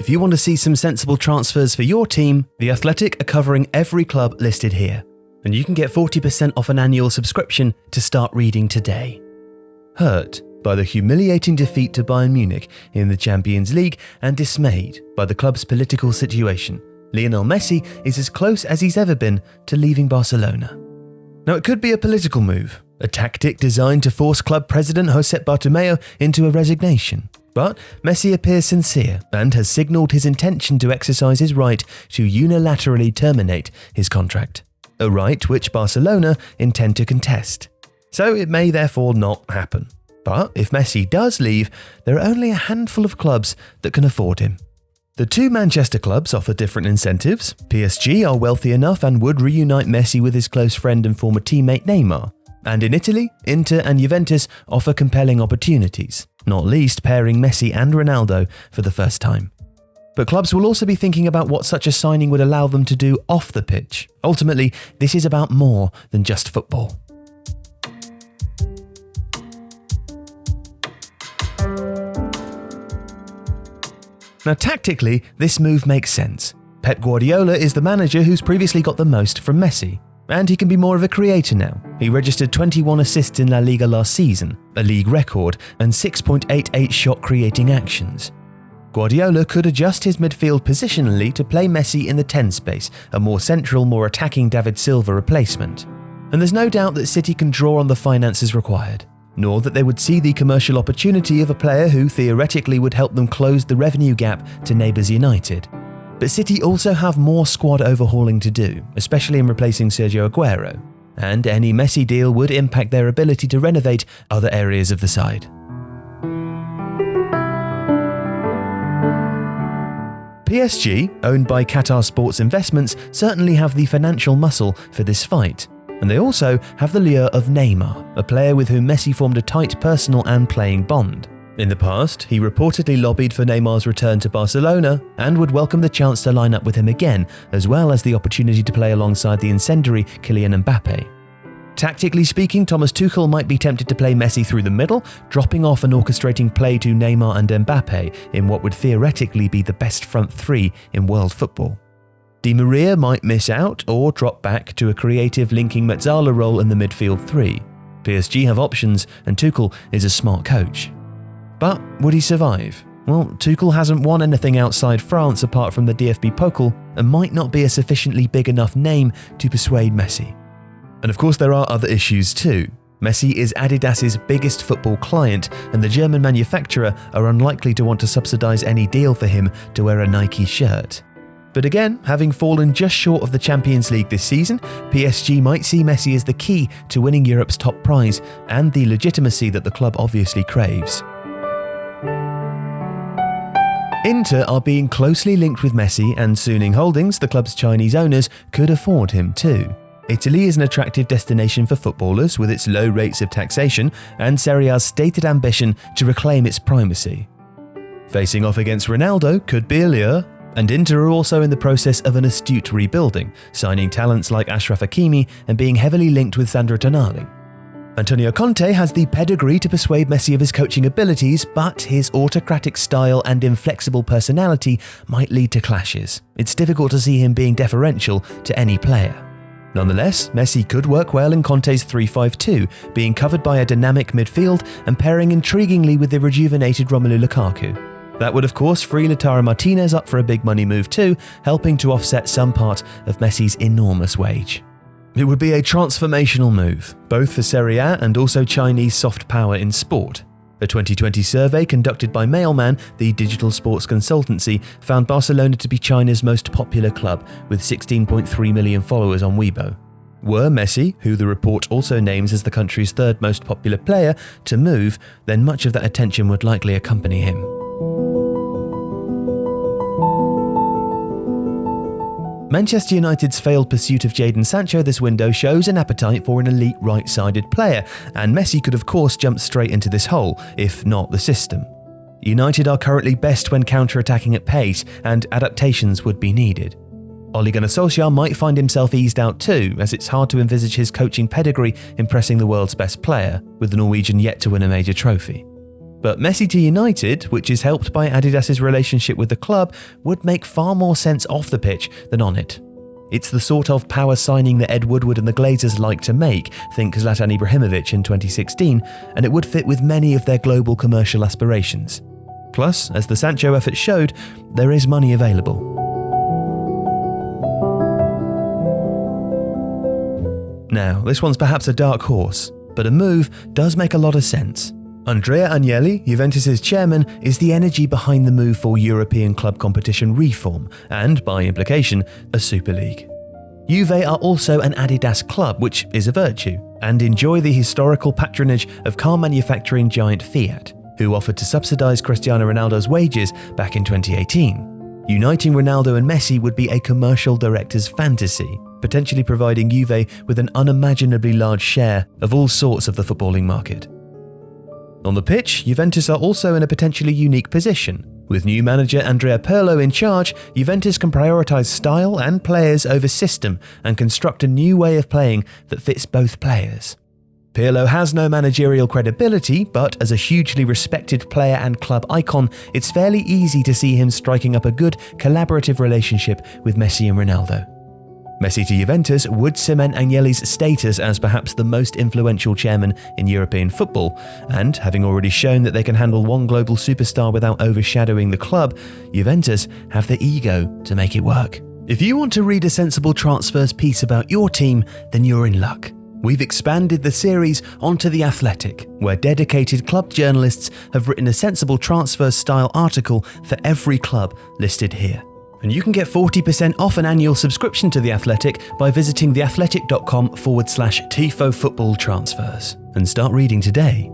If you want to see some sensible transfers for your team, The Athletic are covering every club listed here, and you can get 40% off an annual subscription to start reading today. Hurt by the humiliating defeat to Bayern Munich in the Champions League and dismayed by the club's political situation, Lionel Messi is as close as he's ever been to leaving Barcelona. Now, it could be a political move, a tactic designed to force club president Josep Bartomeu into a resignation. But Messi appears sincere and has signalled his intention to exercise his right to unilaterally terminate his contract, a right which Barcelona intend to contest. So it may therefore not happen. But if Messi does leave, there are only a handful of clubs that can afford him. The two Manchester clubs offer different incentives. PSG are wealthy enough and would reunite Messi with his close friend and former teammate Neymar. And in Italy, Inter and Juventus offer compelling opportunities, not least pairing Messi and Ronaldo for the first time. But clubs will also be thinking about what such a signing would allow them to do off the pitch. Ultimately, this is about more than just football. Now, tactically, this move makes sense. Pep Guardiola is the manager who's previously got the most from Messi, and he can be more of a creator now. He registered 21 assists in La Liga last season, a league record, and 6.88 shot creating actions. Guardiola could adjust his midfield positionally to play Messi in the 10 space, a more central, more attacking David Silva replacement. And there's no doubt that City can draw on the finances required, nor that they would see the commercial opportunity of a player who theoretically would help them close the revenue gap to neighbours United. But City also have more squad overhauling to do, especially in replacing Sergio Aguero, and any Messi deal would impact their ability to renovate other areas of the side. PSG, owned by Qatar Sports Investments, certainly have the financial muscle for this fight. And they also have the lure of Neymar, a player with whom Messi formed a tight personal and playing bond. In the past, he reportedly lobbied for Neymar's return to Barcelona and would welcome the chance to line up with him again, as well as the opportunity to play alongside the incendiary Kylian Mbappe. Tactically speaking, Thomas Tuchel might be tempted to play Messi through the middle, dropping off and orchestrating play to Neymar and Mbappe in what would theoretically be the best front three in world football. Di Maria might miss out or drop back to a creative linking Mezzala role in the midfield three. PSG have options and Tuchel is a smart coach. But would he survive? Well, Tuchel hasn't won anything outside France apart from the DFB Pokal and might not be a sufficiently big enough name to persuade Messi. And of course there are other issues too. Messi is Adidas's biggest football client, and the German manufacturer are unlikely to want to subsidise any deal for him to wear a Nike shirt. But again, having fallen just short of the Champions League this season, PSG might see Messi as the key to winning Europe's top prize and the legitimacy that the club obviously craves. Inter are being closely linked with Messi, and Suning Holdings, the club's Chinese owners, could afford him too. Italy is an attractive destination for footballers with its low rates of taxation and Serie A's stated ambition to reclaim its primacy. Facing off against Ronaldo could be a lure, and Inter are also in the process of an astute rebuilding, signing talents like Achraf Hakimi and being heavily linked with Sandro Tonali. Antonio Conte has the pedigree to persuade Messi of his coaching abilities, but his autocratic style and inflexible personality might lead to clashes. It's difficult to see him being deferential to any player. Nonetheless, Messi could work well in Conte's 3-5-2, being covered by a dynamic midfield and pairing intriguingly with the rejuvenated Romelu Lukaku. That would of course free Lautaro Martinez up for a big money move too, helping to offset some part of Messi's enormous wage. It would be a transformational move, both for Serie A and also Chinese soft power in sport. A 2020 survey conducted by Mailman, the digital sports consultancy, found Barcelona to be China's most popular club, with 16.3 million followers on Weibo. Were Messi, who the report also names as the country's third most popular player, to move, then much of that attention would likely accompany him. Manchester United's failed pursuit of Jadon Sancho this window shows an appetite for an elite right-sided player, and Messi could of course jump straight into this hole, if not the system. United are currently best when counter-attacking at pace, and adaptations would be needed. Ole Gunnar Solskjaer might find himself eased out too, as it's hard to envisage his coaching pedigree impressing the world's best player, with the Norwegian yet to win a major trophy. But Messi to United, which is helped by Adidas's relationship with the club, would make far more sense off the pitch than on it. It's the sort of power signing that Ed Woodward and the Glazers like to make, think Zlatan Ibrahimovic in 2016, and it would fit with many of their global commercial aspirations. Plus, as the Sancho effort showed, there is money available. Now, this one's perhaps a dark horse, but a move does make a lot of sense. Andrea Agnelli, Juventus' chairman, is the energy behind the move for European club competition reform and, by implication, a Super League. Juve are also an Adidas club, which is a virtue, and enjoy the historical patronage of car manufacturing giant Fiat, who offered to subsidise Cristiano Ronaldo's wages back in 2018. Uniting Ronaldo and Messi would be a commercial director's fantasy, potentially providing Juve with an unimaginably large share of all sorts of the footballing market. On the pitch, Juventus are also in a potentially unique position. With new manager Andrea Pirlo in charge, Juventus can prioritise style and players over system and construct a new way of playing that fits both players. Pirlo has no managerial credibility, but as a hugely respected player and club icon, it's fairly easy to see him striking up a good collaborative relationship with Messi and Ronaldo. Messi to Juventus would cement Agnelli's status as perhaps the most influential chairman in European football, and having already shown that they can handle one global superstar without overshadowing the club, Juventus have the ego to make it work. If you want to read a sensible transfers piece about your team, then you're in luck. We've expanded the series onto The Athletic, where dedicated club journalists have written a sensible transfers style article for every club listed here. And you can get 40% off an annual subscription to The Athletic by visiting theathletic.com/Tifo Football transfers and start reading today.